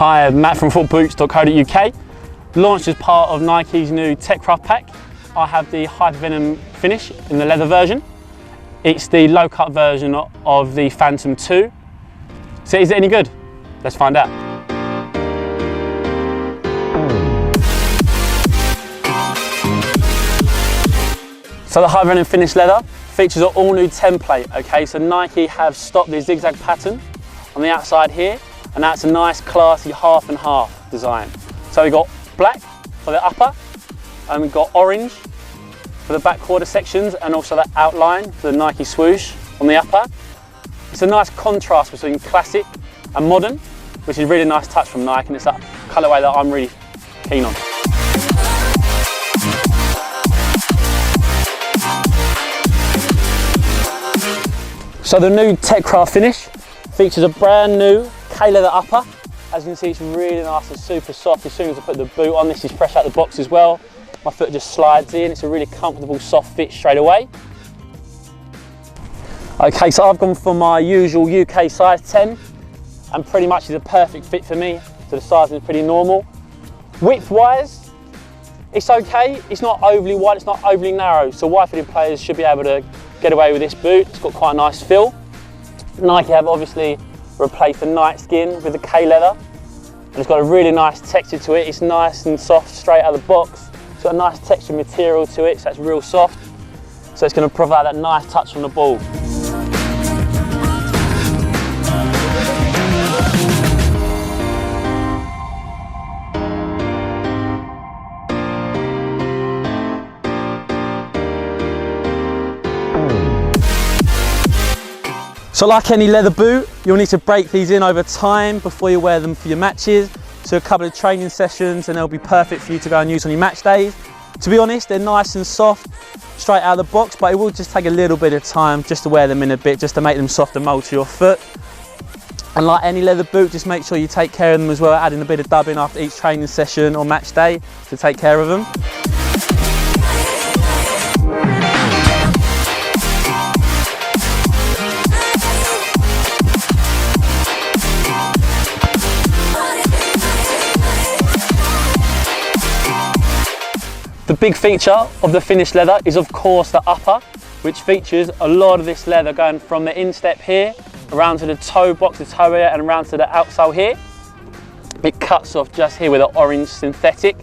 Hi, Matt from footboots.co.uk. Launched as part of Nike's new Tech Craft pack. I have the Hypervenom Phinish in the leather version. It's the low cut version of the Phantom 2. So is it any good? Let's find out. So the Hypervenom Phinish leather features an all new template, okay? So Nike have stopped the zigzag pattern on the outside here, and that's a nice classy half and half design. So we've got black for the upper, and we've got orange for the back quarter sections, and also the outline for the Nike swoosh on the upper. It's a nice contrast between classic and modern, which is a really nice touch from Nike, and it's that colourway that I'm really keen on. So the new Tech Craft Phinish features a brand new K-Leather upper. As you can see, it's really nice and super soft. As soon as I put the boot on, this is fresh out the box as well. My foot just slides in. It's a really comfortable, soft fit straight away. Okay, so I've gone for my usual UK size 10, and pretty much is a perfect fit for me. So the sizing is pretty normal. Width-wise, it's okay. It's not overly wide, it's not overly narrow. So wide-footed players should be able to get away with this boot. It's got quite a nice feel. Nike have obviously replaced the night skin with the K-Leather, and it's got a really nice texture to it. It's nice and soft straight out of the box. It's got a nice texture material to it, so it's real soft. So it's going to provide that nice touch on the ball. So like any leather boot, you'll need to break these in over time before you wear them for your matches. So a couple of training sessions and they'll be perfect for you to go and use on your match days. To be honest, they're nice and soft straight out of the box, but it will just take a little bit of time just to wear them in a bit, just to make them soft and mold to your foot. And like any leather boot, just make sure you take care of them as well, adding a bit of dubbing after each training session or match day to take care of them. The big feature of the Phinish leather is of course the upper, which features a lot of this leather going from the instep here, around to the toe box, the toe area, and around to the outsole here. It cuts off just here with an orange synthetic,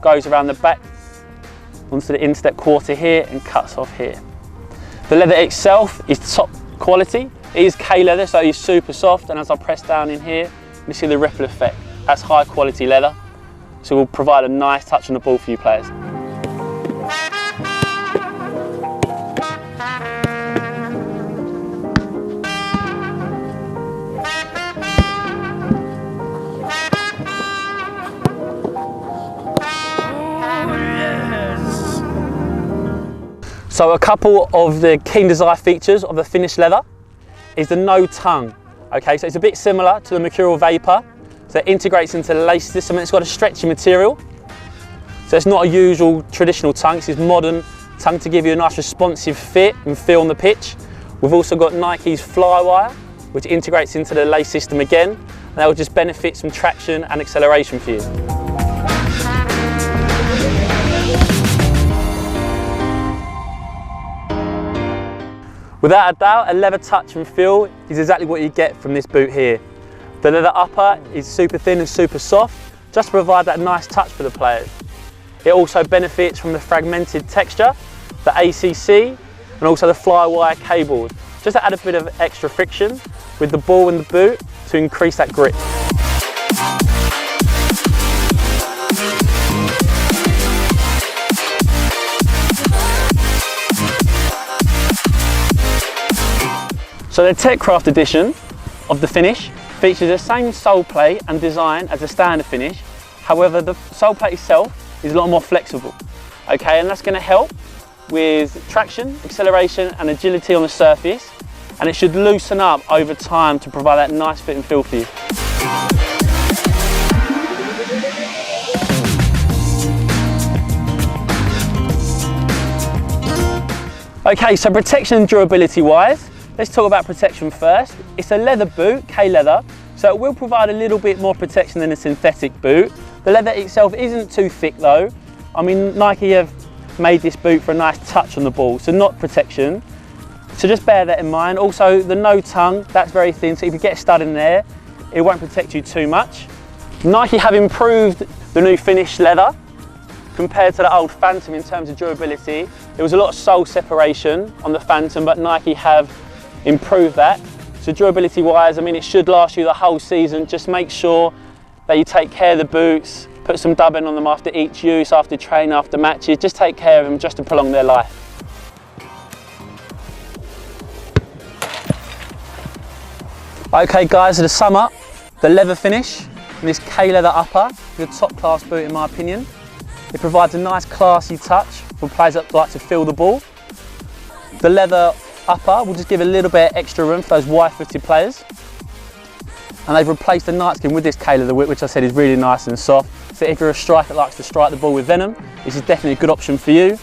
goes around the back onto the instep quarter here and cuts off here. The leather itself is top quality. It is K-leather, so it's super soft, and as I press down in here, you see the ripple effect. That's high quality leather, so it will provide a nice touch on the ball for you players. So a couple of the key design features of the Phinish leather is the no tongue. Okay, so it's a bit similar to the Mercurial Vapor. So it integrates into the lace system, and it's got a stretchy material. So it's not a usual traditional tongue, it's this modern tongue to give you a nice responsive fit and feel on the pitch. We've also got Nike's Flywire, which integrates into the lace system again, and that will just benefit some traction and acceleration for you. Without a doubt, a leather touch and feel is exactly what you get from this boot here. The leather upper is super thin and super soft, just to provide that nice touch for the players. It also benefits from the fragmented texture, the ACC, and also the Flywire cables, just to add a bit of extra friction with the ball and the boot to increase that grip. So the Tech Craft edition of the Phinish features the same sole plate and design as the standard Phinish. However, the sole plate itself is a lot more flexible. Okay, and that's going to help with traction, acceleration and agility on the surface, and it should loosen up over time to provide that nice fit and feel for you. Okay, so protection and durability wise, let's talk about protection first. It's a leather boot, K-Leather, So it will provide a little bit more protection than a synthetic boot. The leather itself isn't too thick though. I mean, Nike have made this boot for a nice touch on the ball, so not protection. So just bear that in mind. Also, the no tongue, that's very thin, so if you get a stud in there, it won't protect you too much. Nike have improved the new Phinish leather compared to the old Phantom in terms of durability. There was a lot of sole separation on the Phantom, but Nike have improved that. So durability wise, I mean, it should last you the whole season. Just make sure that you take care of the boots, put some dubbing on them after each use, after training, after matches. Just take care of them just to prolong their life. Okay guys, so to sum up, the leather finish and this K-Leather upper is a top class boot in my opinion. It provides a nice classy touch for players that like to feel the ball. The leather upper will just give a little bit extra room for those wide-footed players. And they've replaced the night skin with this K-Leather whip, which I said is really nice and soft. So if you're a striker that likes to strike the ball with venom, this is definitely a good option for you.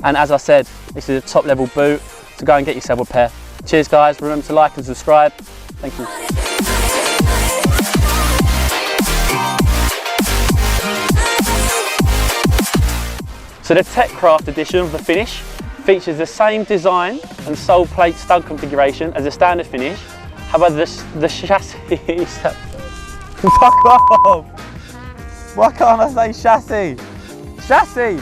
And as I said, this is a top level boot, so go and get yourself a pair. Cheers guys, remember to like and subscribe. Thank you. So the Tech Craft edition of the Phinish features the same design and sole plate stud configuration as the standard Phinish. However, the chassis is... Fuck off! Why can't I say chassis? Chassis!